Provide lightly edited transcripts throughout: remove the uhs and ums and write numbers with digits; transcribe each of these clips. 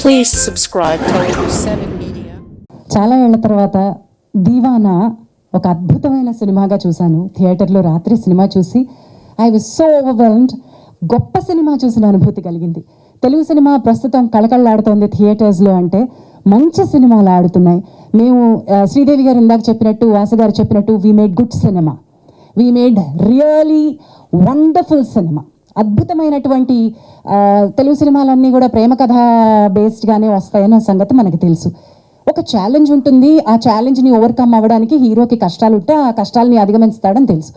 Please subscribe to 7 Media. చాలా ఏళ్ల తర్వాత దీవానా ఒక అద్భుతమైన సినిమాగా చూశాను. థియేటర్లో రాత్రి సినిమా చూసి ఐ వాజ్ సో ఓవర్వెల్మ్డ్. గొప్ప సినిమా చూసిన అనుభూతి కలిగింది. తెలుగు సినిమా ప్రస్తుతం కళకళలాడుతోంది థియేటర్స్లో అంటే మంచి సినిమాలు ఆడుతున్నాయి. మేము శ్రీదేవి గారు ఇందాక చెప్పినట్టు, వాసు గారు చెప్పినట్టు we made good cinema, we made really wonderful cinema. అద్భుతమైనటువంటి తెలుగు సినిమాలన్నీ కూడా ప్రేమ కథ బేస్డ్గానే వస్తాయన్న సంగతి మనకు తెలుసు. ఒక ఛాలెంజ్ ఉంటుంది, ఆ ఛాలెంజ్ని ఓవర్కమ్ అవ్వడానికి హీరోకి కష్టాలు ఉంటే ఆ కష్టాలని అధిగమిస్తాడని తెలుసు.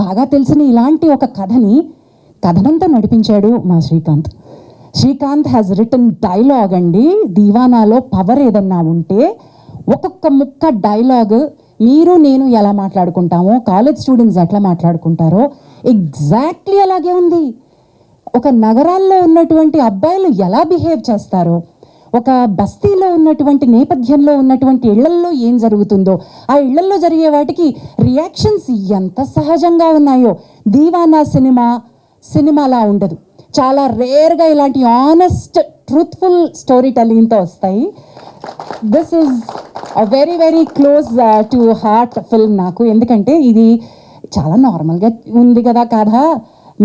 బాగా తెలిసిన ఇలాంటి ఒక కథనంతా నడిపించాడు మా Srikanth. Srikanth has written dialogue అండి. దీవానాలో పవర్ ఏదన్నా ఉంటే ఒక్కొక్క ముక్క డైలాగ్ మీరు నేను ఎలా మాట్లాడుకుంటామో, కాలేజ్ స్టూడెంట్స్ ఎట్లా మాట్లాడుకుంటారో ఎగ్జాక్ట్లీ అలాగే ఉంది. ఒక నగరాల్లో ఉన్నటువంటి అబ్బాయిలు ఎలా బిహేవ్ చేస్తారో, ఒక బస్తీలో ఉన్నటువంటి నేపథ్యంలో ఉన్నటువంటి ఇళ్లల్లో ఏం జరుగుతుందో, ఆ ఇళ్లల్లో జరిగే వాటికి రియాక్షన్స్ ఎంత సహజంగా ఉన్నాయో దీవానా సినిమాలా ఉండదు. చాలా రేర్గా ఇలాంటి ఆనెస్ట్ ట్రూత్ఫుల్ స్టోరీ టెల్లింగ్తో వస్తాయి. This is a very very close to heart film నాకు. ఎందుకంటే ఇది చాలా నార్మల్గా ఉంది కదా కథ,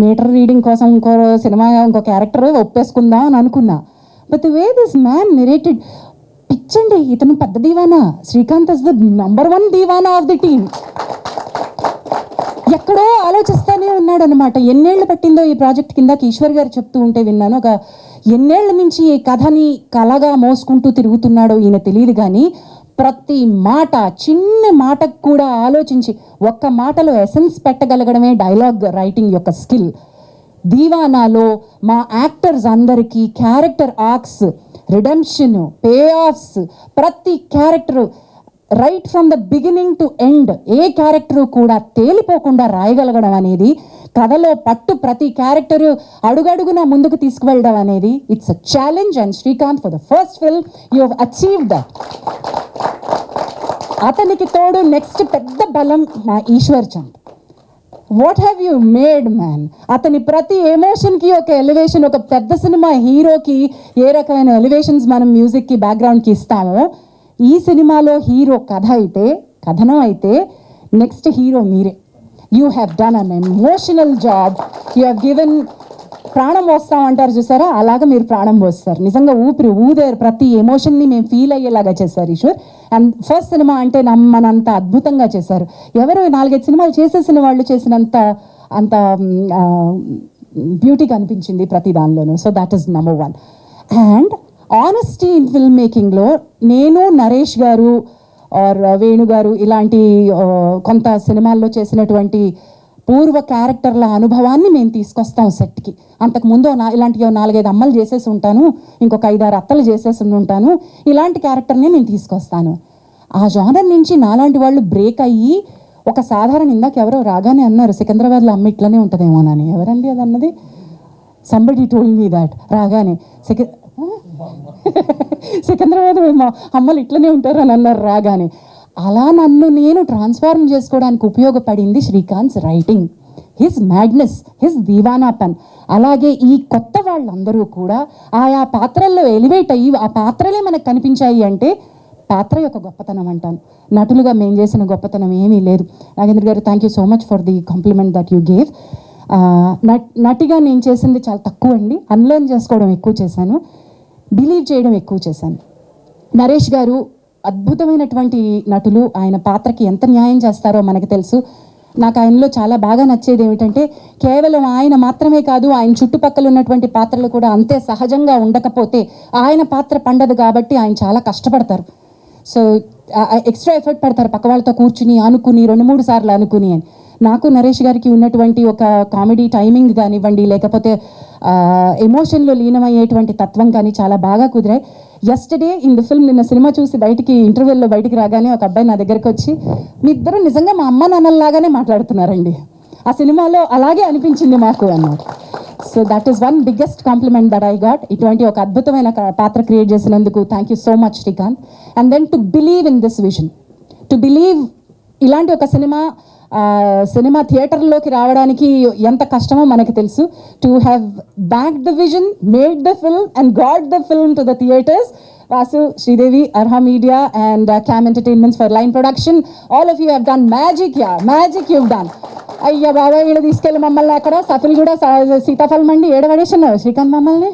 మీటర్ రీడింగ్ కోసం ఇంకో సినిమా ఇంకో క్యారెక్టర్ ఒప్పేసుకుందాం అని అనుకున్నా. But the way this man narrated, పిచ్చండి, ఇతను పెద్ద దీవానా. Srikanth is the number 1 deewana of the team. ఎక్కడో ఆలోచిస్తూనే ఉన్నాడు అనమాట. ఎన్నేళ్ళు పట్టిందో ఈ ప్రాజెక్ట్ కింద ఈశ్వర్ గారు చెప్తూ ఉంటే విన్నాను. ఒక ఎన్నేళ్ల నుంచి ఈ కథని కలగా మోసుకుంటూ తిరుగుతున్నాడో ఈయన తెలియదు, కానీ ప్రతి మాట, చిన్న మాటకు కూడా ఆలోచించి ఒక్క మాటలో ఎసెన్స్ పెట్టగలగడమే డైలాగ్ రైటింగ్ యొక్క స్కిల్. దీవానాలో మా యాక్టర్స్ అందరికీ character arcs, redemption, pay offs, ప్రతి character right from the beginning to end ఏ క్యారెక్టరు కూడా తేలిపోకుండా రాయగలగడం అనేది, కథలో పట్టు ప్రతి క్యారెక్టరు అడుగడుగున ముందుకు తీసుకువెళ్ళడం అనేది it's a challenge. And Srikanth for the first film you have achieved that. అతనికి తోడు నెక్స్ట్ పెద్ద బలం మా Eshwar Chand. What have you made man. అతని ప్రతి ఎమోషన్కి ఒక ఎలివేషన్. ఒక పెద్ద సినిమా హీరోకి ఏ రకమైన ఎలివేషన్స్ మనం మ్యూజిక్కి బ్యాక్గ్రౌండ్కి ఇస్తామో, ఈ సినిమాలో హీరో కథనం అయితే నెక్స్ట్ హీరో మీరే. You have done an emotional job. You have given, ప్రాణం పోస్తామంటారు చూసారా, అలాగా మీరు ప్రాణం పోస్తారు. నిజంగా ఊదారు. ప్రతి ఎమోషన్ని మేము ఫీల్ అయ్యేలాగా చేశారు ఈశ్వర్. అండ్ ఫస్ట్ సినిమా అంటే నమ్మనంత అద్భుతంగా చేశారు. ఎవరు 4-5 సినిమాలు చేసేసిన వాళ్ళు చేసినంత బ్యూటీ కనిపించింది ప్రతి దానిలోనూ. So that is number 1. And honesty in film మేకింగ్లో నేను, నరేష్ గారు ఆర్ వేణు గారు ఇలాంటి కొంత సినిమాల్లో చేసినటువంటి పూర్వ క్యారెక్టర్ల అనుభవాన్ని మేము తీసుకొస్తాం సెట్కి. అంతకుముందు ఇలాంటి 4-5 అమ్మలు చేసేసి ఉంటాను, ఇంకొక 5-6 అత్తలు చేసేసి ఉంటాను, ఇలాంటి క్యారెక్టర్ని నేను తీసుకొస్తాను. ఆ జానర్ నుంచి నాలాంటి వాళ్ళు బ్రేక్ అయ్యి ఒక సాధారణ, ఇందాక ఎవరో రాగానే అన్నారు సికింద్రాబాద్లో అమ్మ ఇట్లనే ఉంటుందేమోనని. ఎవరండి అది అన్నది? Somebody told me that. రాగానే సికింద్రాబాద్ అమ్మలు ఇట్లనే ఉంటారు అని అన్నారు రాగానే. అలా నన్ను నేను ట్రాన్స్ఫార్మ్ చేసుకోవడానికి ఉపయోగపడింది Srikanth writing, his madness, his deewana pen. అలాగే ఈ కొత్త వాళ్ళందరూ కూడా ఆయా పాత్రల్లో ఎలివేట్ అయ్యి ఆ పాత్రలే మనకు కనిపించాయి అంటే పాత్ర యొక్క గొప్పతనం అంటాను. నటులుగా మేము చేసిన గొప్పతనం ఏమీ లేదు. నాగేంద్ర గారు, thank you so much for the compliment that you gave. నటిగా నేను చేసింది చాలా తక్కువ అండి. అన్లర్న్ చేసుకోవడం ఎక్కువ చేశాను, బిలీవ్ చేయడం ఎక్కువ చేశాను. నరేష్ గారు అద్భుతమైనటువంటి నటులు. ఆయన పాత్రకి ఎంత న్యాయం చేస్తారో మనకు తెలుసు. నాకు ఆయనలో చాలా బాగా నచ్చేది ఏమిటంటే, కేవలం ఆయన మాత్రమే కాదు, ఆయన చుట్టుపక్కల ఉన్నటువంటి పాత్రలు కూడా అంతే సహజంగా ఉండకపోతే ఆయన పాత్ర పండదు. కాబట్టి ఆయన చాలా కష్టపడతారు. సో ఎక్స్ట్రా ఎఫర్ట్ పెడతారు, పక్క వాళ్ళతో కూర్చుని అనుకుని 2-3 సార్లు అనుకుని అని. నాకు నరేష్ గారికి ఉన్నటువంటి ఒక కామెడీ టైమింగ్ కానివ్వండి, లేకపోతే ఎమోషన్లో లీనమయ్యేటువంటి తత్వం కానీ చాలా బాగా కుదిరాయి. యస్టర్డే ఇన్ ది ఫిల్మ్, నిన్న సినిమా చూసి ఇంటర్వెల్లో బయటికి రాగానే ఒక అబ్బాయి నా దగ్గరకు వచ్చి, మీ ఇద్దరు నిజంగా మా అమ్మ నాన్నలాగానే మాట్లాడుతున్నారండి, ఆ సినిమాలో అలాగే అనిపించింది మాకు అన్నారు. So that is one biggest compliment that I got. ఇటువంటి ఒక అద్భుతమైన పాత్ర క్రియేట్ చేసినందుకు thank you so much Srikanth. And then to believe in this vision, to believe ఇలాంటి ఒక సినిమా సినిమా థియేటర్లోకి రావడానికి ఎంత కష్టమో మనకి తెలుసు. To have back the vision, made the film and got the film to the theatres. Vasu, Sridevi, Arha Media and Cam Entertainments for line production. All of you have done magic, yeah. Magic you've done. అయ్యా బాబా ఈడ తీసుకెళ్ళి మమ్మల్ని అక్కడ shuffle కూడా సీతాఫలం మండి ఏడ పడేసినారు శ్రీకాంత్ మమ్మల్ని.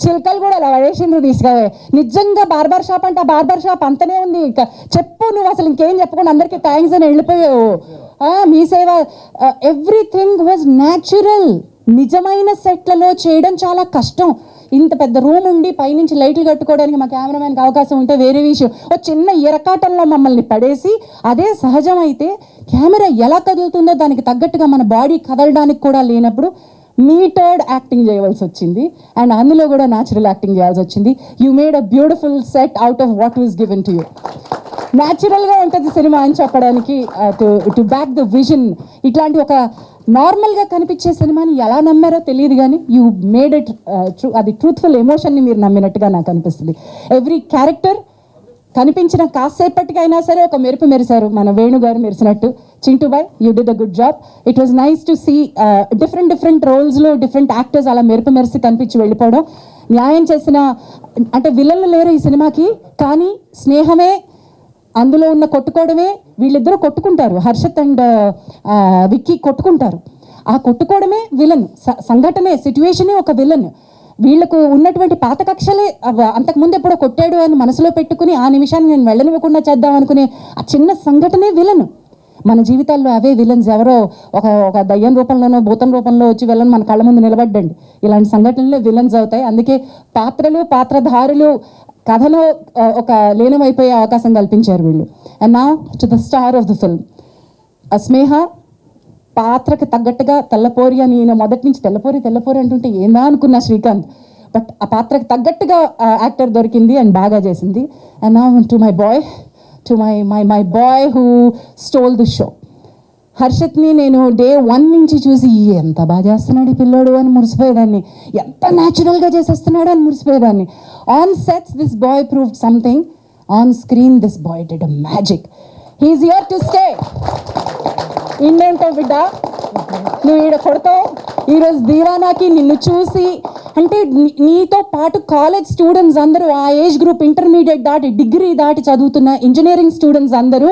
చిలకలు కూడా అలా పడేసిండ్రు తీసుకువే. నిజంగా బార్బర్ షాప్ అంటే ఆ బార్బర్ షాప్ అంతనే ఉంది. ఇంకా చెప్పు నువ్వు అసలు ఇంకేం చెప్పకుండా అందరికీ థ్యాంక్స్ అని వెళ్ళిపోయావు. మీ సేవ ఎవ్రీథింగ్ వాజ్ న్యాచురల్. నిజమైన సెట్లలో చేయడం చాలా కష్టం. ఇంత పెద్ద రూమ్ ఉండి పైనుంచి లైట్లు కట్టుకోవడానికి మా కెమెరామెన్కి అవకాశం ఉంటే వేరే విషయం. ఒక చిన్న ఎరకాటంలో మమ్మల్ని పడేసి అదే సహజమైతే కెమెరా ఎలా కదులుతుందో దానికి తగ్గట్టుగా మన బాడీ కదలడానికి కూడా లేనప్పుడు మీటర్డ్ యాక్టింగ్ చేయవలసి వచ్చింది. అండ్ అందులో కూడా న్యాచురల్ యాక్టింగ్ చేయాల్సి వచ్చింది. You made a beautiful set out of what was given to you. న్యాచురల్గా ఉంటుంది సినిమా అని చెప్పడానికి, టు బ్యాక్ ద విజన్. ఇట్లాంటి ఒక నార్మల్గా కనిపించే సినిమాని ఎలా నమ్మారో తెలియదు కానీ యూ మేడ్ ఇట్ అది ట్రూత్ఫుల్ ఎమోషన్ని మీరు నమ్మినట్టుగా నాకు అనిపిస్తుంది. ఎవ్రీ క్యారెక్టర్ కనిపించిన కాసేపటికైనా సరే ఒక మెరుపు మెరిశారు. మన వేణు గారు మెరిసినట్టు. Chintu boy, you did a good job. It was nice to see different రోల్స్లో డిఫరెంట్ యాక్టర్స్ అలా మెరుపు మెరిసి కనిపించి వెళ్ళిపోవడం. న్యాయం చేసిన అంటే విలన్లు లేరు ఈ సినిమాకి, కానీ స్నేహమే అందులో ఉన్న కొట్టుకోవడమే. వీళ్ళిద్దరూ కొట్టుకుంటారు, హర్షత్ అండ్ విక్కీ కొట్టుకుంటారు. ఆ కొట్టుకోవడమే విలన్, సంఘటనే సిచ్యువేషనే ఒక విలన్. వీళ్ళకు ఉన్నటువంటి పాత కక్షలే అంతకుముందు ఎప్పుడో కొట్టాడు అని మనసులో పెట్టుకుని ఆ నిమిషాన్ని నేను వెళ్ళనివ్వకుండా చేద్దాం అనుకునే ఆ చిన్న సంఘటనే విలన్. మన జీవితాల్లో అవే విలన్స్. ఎవరో ఒక దయ్యం రూపంలోనో భూతం రూపంలో వచ్చి విలన్ మన కళ్ళ ముందు నిలబడ్డండి. ఇలాంటి సంఘటనలే విలన్స్ అవుతాయి. అందుకే పాత్రలు పాత్రధారులు కథలో ఒక లీనమైపోయే అవకాశం కల్పించారు వీళ్ళు. And now to the star of the film. Sneha పాత్రకి తగ్గట్టుగా తెల్లపోరి అని నేను మొదటి నుంచి తెల్లపోరి అంటుంటే ఏందా అనుకున్నా శ్రీకాంత్. బట్ ఆ పాత్రకి తగ్గట్టుగా యాక్టర్ దొరికింది అండ్ బాగా చేసింది. And now to my boy, to my boy who stole the show. హర్షత్ని నేను డే 1 నుంచి చూసి ఎంత బాగా చేస్తున్నాడు ఈ పిల్లోడు అని మురిసిపోయేదాన్ని. ఎంత న్యాచురల్గా చేసేస్తున్నాడు అని మురిసిపోయేదాన్ని. On sets this boy proved something. On screen this boy did a magic. He's here to stay. ఇండేంటో బిడ్డ నువ్వు ఈడ కొడతావు. ఈరోజు దీవానాకి నిన్ను చూసి అంటే నీతో పాటు కాలేజ్ స్టూడెంట్స్ అందరూ ఆ ఏజ్ గ్రూప్ ఇంటర్మీడియట్ దాటి డిగ్రీ దాటి చదువుతున్న ఇంజనీరింగ్ స్టూడెంట్స్ అందరూ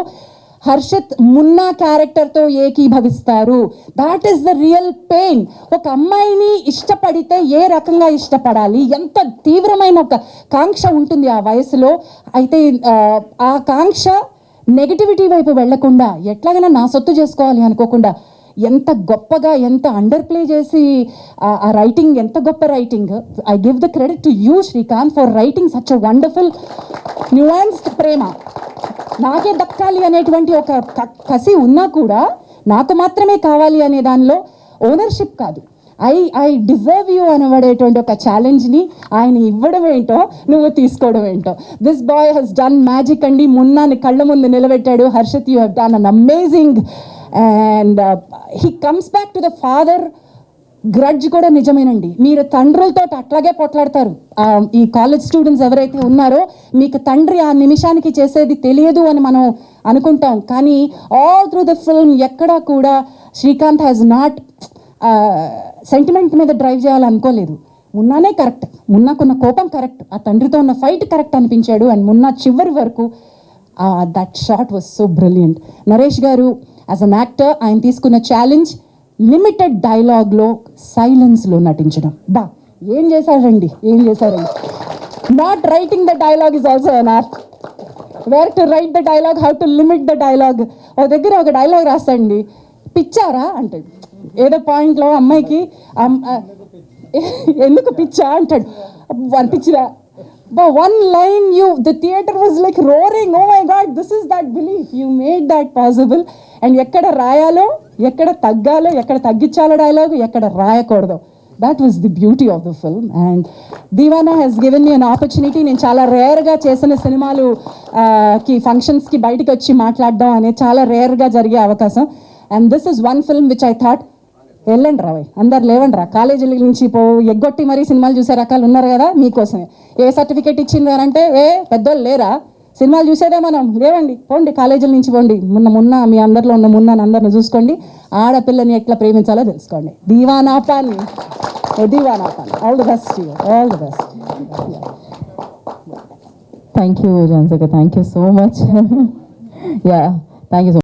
హర్షత్ మున్నా క్యారెక్టర్తో ఏకీభవిస్తారు. That is the real pain. ఒక అమ్మాయిని ఇష్టపడితే ఏ రకంగా ఇష్టపడాలి, ఎంత తీవ్రమైన ఒక కాంక్ష ఉంటుంది ఆ వయసులో. అయితే ఆ కాంక్ష నెగిటివిటీ వైపు వెళ్లకుండా ఎట్లాగైనా నా సొత్తు చేసుకోవాలి అనుకోకుండా ఎంత గొప్పగా ఎంత అండర్ ప్లే చేసి ఆ రైటింగ్ ఎంత గొప్ప writing. I give the credit to you Srikanth for writing such a wonderful nuanced prema. నాకే దక్కాలి అనేటువంటి ఒక కసి ఉన్నా కూడా నాకు మాత్రమే కావాలి అనే దానిలో ఓనర్షిప్ కాదు, ఐ డిజర్వ్ యూ అనబడేటువంటి ఒక ఛాలెంజ్ని ఆయన ఇవ్వడం ఏంటో నువ్వు తీసుకోవడం ఏంటో. This boy Hess done magic అండి. మున్నాని కళ్ళ ముందు నిలబెట్టాడు. Harshad, you have done an amazing. And he comes back to the father grudge కూడా నిజమేనండి. మీరు తండ్రులతో అట్లాగే పోట్లాడతారు. ఈ కాలేజ్ స్టూడెంట్స్ ఎవరైతే ఉన్నారో మీకు తండ్రి ఆ నిమిషానికి చేసేది తెలియదు అని మనం అనుకుంటాం. కానీ ఆల్ త్రూ ద ఫిల్మ్ ఎక్కడా కూడా శ్రీకాంత్ హ్యాస్ నాట్ సెంటిమెంట్ మీద డ్రైవ్ చేయాలనుకోలేదు. మున్నానే కరెక్ట్, మున్నాకున్న కోపం కరెక్ట్, ఆ తండ్రితో ఉన్న ఫైట్ కరెక్ట్ అనిపించాడు. అండ్ మున్నా చివరి వరకు that shot was so brilliant. Naresh గారు యాజ్ అన్ యాక్టర్ ఆయన తీసుకున్న ఛాలెంజ్ లిమిటెడ్ డైలాగ్లో సైలెన్స్లో నటించడం. ఏం చేశారండి. Not writing the dialogue is also an art. Where to write the dialogue, how to limit the dialogue. ఒక దగ్గర ఒక డైలాగ్ రాస్తాడండి, పిచ్చారా అంటాడు. ఏదో పాయింట్లో అమ్మాయికి ఎందుకు పిచ్చా అంటాడు. పిచ్చిరా one line, the theater was like roaring. Oh my God, this is that belief. You made that possible. And ekkada rayalo, ekkada taggalo, ekkada taggichalo dialogue, ekkada rayakooడదు. That was the beauty of the film. And Deevana has given me an opportunity. నేను చాలా రేర్గా చేసిన సినిమాలు కి ఫంక్షన్స్కి బయటకు వచ్చి మాట్లాడడం అనేది చాలా రేర్గా జరిగే అవకాశం. And this is one film which I thought వెళ్ళండి రా అందరు లేవండి రా, కాలేజీల నుంచి ఎగ్గొట్టి మరీ సినిమాలు చూసే రకాలు ఉన్నారు కదా, మీకోసమే. ఏ సర్టిఫికేట్ ఇచ్చింది అంటే పెద్దోళ్ళు లేరా, సినిమాలు చూసేదే మనం లేవండి, పోండి కాలేజీల నుంచి పోండి, మున్న మీ అందరిలో ఉన్న మున్నాను అందరిని చూసుకోండి, ఆడపిల్లని ఎట్లా ప్రేమించాలో తెలుసుకోండి. దీవానా పాని, all the best, all the best. Thank you, Jansika. Thank you so much. Yeah, thank you so much.